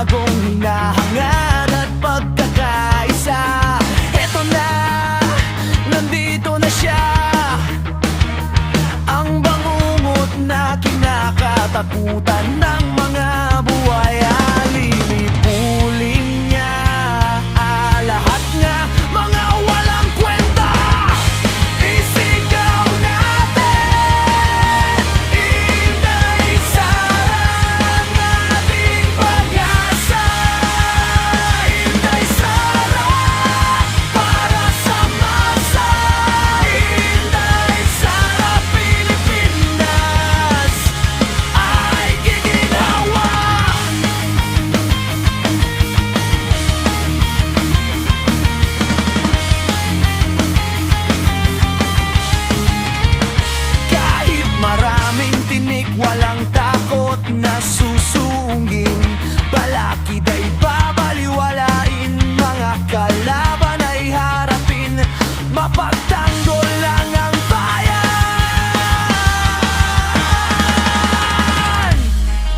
bagong hinahangad at pagkakaisa. Eto na, nandito na siya, ang bangungot na kinakatakutan ng mga buhaya. Lilipulin niya lahat nga mga walang kwenta. Isigaw natin, Inday Sara, ang ating pag-asa. Inday Sara, para sa masa. Inday Sara, Pilipinas ay giginhawa. Kahit maraming tinik, walang takot na susungin. Balakid ay babaliwalain, mga kalaban ay harapin. Mapagtanggol lang ang bayan.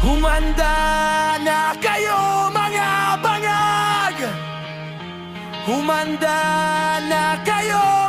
Humanda na kayo mga bangag, humanda na kayo